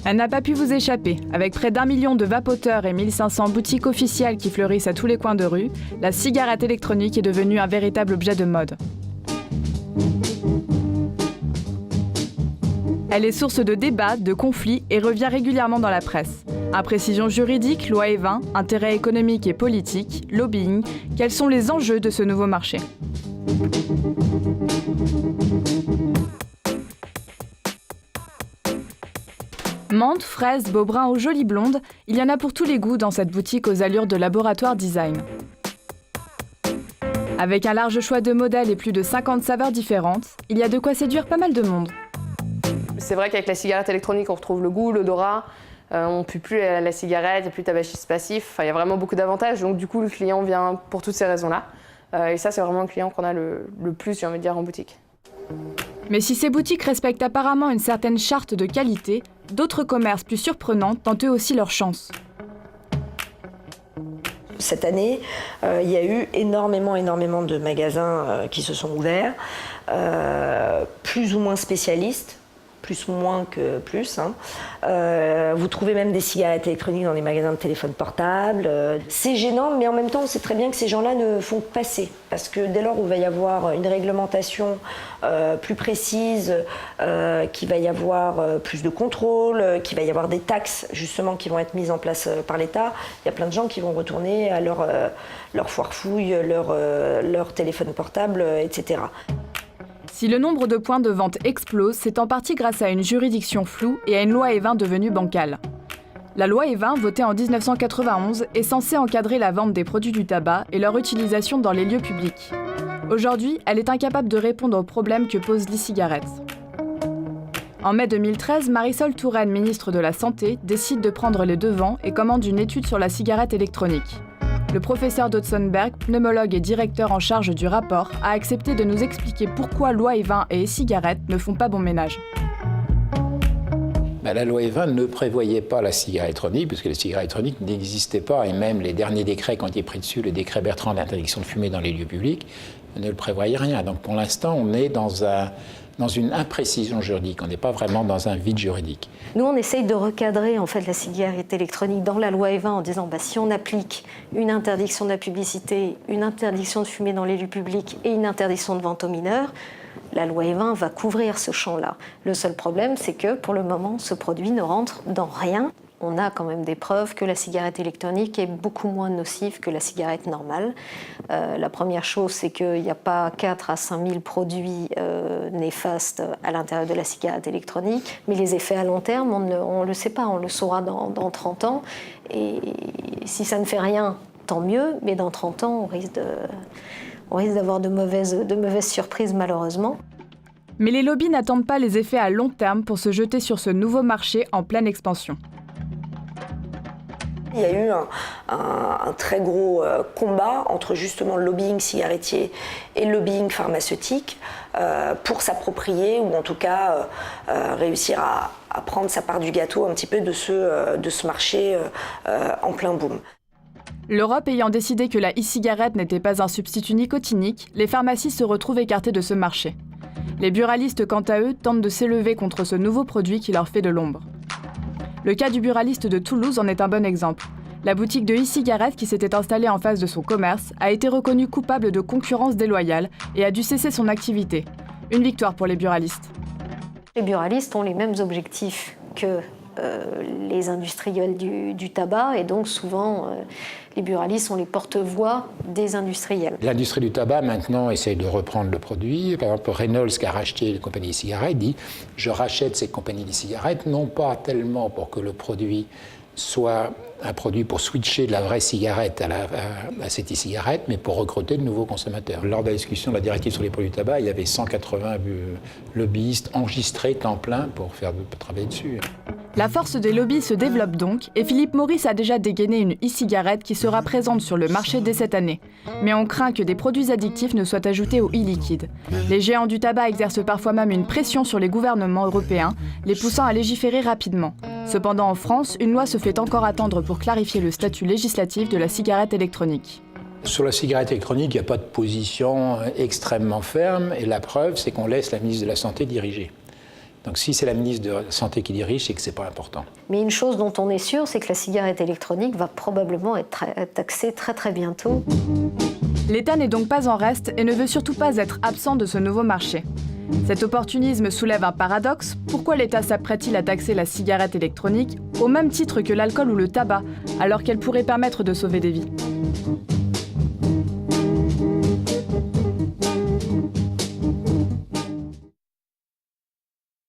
Elle n'a pas pu vous échapper. Avec près d'1 million de vapoteurs et 1500 boutiques officielles qui fleurissent à tous les coins de rue, la cigarette électronique est devenue un véritable objet de mode. Elle est source de débats, de conflits et revient régulièrement dans la presse. Imprécision juridique, loi E20, intérêts économiques et politiques, lobbying, quels sont les enjeux de ce nouveau marché ? Menthe, fraises, beau brun ou jolie blonde, il y en a pour tous les goûts dans cette boutique aux allures de laboratoire design. Avec un large choix de modèles et plus de 50 saveurs différentes, il y a de quoi séduire pas mal de monde. C'est vrai qu'avec la cigarette électronique, on retrouve le goût, l'odorat, on ne pue plus la cigarette, il n'y a plus de tabagisme passif, il y a vraiment beaucoup d'avantages, donc du coup le client vient pour toutes ces raisons-là. Et ça, c'est vraiment le client qu'on a le plus, j'ai envie de dire, en boutique. Mais si ces boutiques respectent apparemment une certaine charte de qualité, d'autres commerces plus surprenants tentent eux aussi leur chance. Cette année, il y a eu énormément de magasins qui se sont ouverts, plus ou moins spécialistes, plus moins que plus. Vous trouvez même des cigarettes électroniques dans les magasins de téléphones portables. C'est gênant, mais en même temps, on sait très bien que ces gens-là ne font que passer. Parce que dès lors où il va y avoir une réglementation plus précise, qu'il va y avoir plus de contrôle, qu'il va y avoir des taxes justement qui vont être mises en place par l'État, il y a plein de gens qui vont retourner à leur foire-fouille, leur téléphone portable, etc. Si le nombre de points de vente explose, c'est en partie grâce à une juridiction floue et à une loi E20 devenue bancale. La loi E20, votée en 1991, est censée encadrer la vente des produits du tabac et leur utilisation dans les lieux publics. Aujourd'hui, elle est incapable de répondre aux problèmes que pose l'e-cigarette. En mai 2013, Marisol Touraine, ministre de la Santé, décide de prendre les devants et commande une étude sur la cigarette électronique. Le professeur Dotzenberg, pneumologue et directeur en charge du rapport, a accepté de nous expliquer pourquoi loi E20 et e-cigarettes ne font pas bon ménage. La loi E20 ne prévoyait pas la cigarette électronique, puisque la cigarette électronique n'existait pas, et même les derniers décrets qui ont été pris dessus, le décret Bertrand d'interdiction de fumer dans les lieux publics, ne le prévoyait rien. Donc pour l'instant, on est dans une imprécision juridique, on n'est pas vraiment dans un vide juridique. Nous, on essaye de recadrer en fait, la cigarette électronique dans la loi E20 en disant si on applique une interdiction de la publicité, une interdiction de fumer dans les lieux publics et une interdiction de vente aux mineurs, la loi E20 va couvrir ce champ-là. Le seul problème, c'est que pour le moment, ce produit ne rentre dans rien. On a quand même des preuves que la cigarette électronique est beaucoup moins nocive que la cigarette normale. La première chose, c'est qu'il n'y a pas 4 à 5 000 produits néfastes à l'intérieur de la cigarette électronique. Mais les effets à long terme, on ne le sait pas, on le saura dans 30 ans. Et si ça ne fait rien, tant mieux, mais dans 30 ans, on risque d'avoir de mauvaises surprises, malheureusement. Mais les lobbies n'attendent pas les effets à long terme pour se jeter sur ce nouveau marché en pleine expansion. Il y a eu un très gros combat entre justement le lobbying cigarettier et le lobbying pharmaceutique pour s'approprier ou en tout cas réussir à prendre sa part du gâteau un petit peu de ce marché en plein boom. L'Europe ayant décidé que la e-cigarette n'était pas un substitut nicotinique, les pharmacies se retrouvent écartées de ce marché. Les buralistes, quant à eux, tentent de s'élever contre ce nouveau produit qui leur fait de l'ombre. Le cas du buraliste de Toulouse en est un bon exemple. La boutique de e-cigarettes qui s'était installée en face de son commerce a été reconnue coupable de concurrence déloyale et a dû cesser son activité. Une victoire pour les buralistes. Les buralistes ont les mêmes objectifs que les industriels du tabac et donc souvent les buralistes sont les porte-voix des industriels. L'industrie du tabac maintenant essaye de reprendre le produit. Par exemple, Reynolds qui a racheté les compagnies de cigarettes dit « je rachète ces compagnies de cigarettes non pas tellement pour que le produit soit un produit pour switcher de la vraie cigarette à cette e-cigarette, mais pour recruter de nouveaux consommateurs. » Lors de la discussion de la directive sur les produits du tabac, il y avait 180 lobbyistes enregistrés temps plein pour travailler dessus. La force des lobbies se développe donc et Philip Morris a déjà dégainé une e-cigarette qui sera présente sur le marché dès cette année. Mais on craint que des produits addictifs ne soient ajoutés au e-liquide. Les géants du tabac exercent parfois même une pression sur les gouvernements européens, les poussant à légiférer rapidement. Cependant, en France, une loi se fait encore attendre pour clarifier le statut législatif de la cigarette électronique. Sur la cigarette électronique, il n'y a pas de position extrêmement ferme, et la preuve, c'est qu'on laisse la ministre de la Santé diriger. Donc si c'est la ministre de la Santé qui dirige, c'est que ce n'est pas important. Mais une chose dont on est sûr, c'est que la cigarette électronique va probablement être taxée très très bientôt. L'État n'est donc pas en reste et ne veut surtout pas être absent de ce nouveau marché. Cet opportunisme soulève un paradoxe. Pourquoi l'État s'apprête-t-il à taxer la cigarette électronique au même titre que l'alcool ou le tabac, alors qu'elle pourrait permettre de sauver des vies ?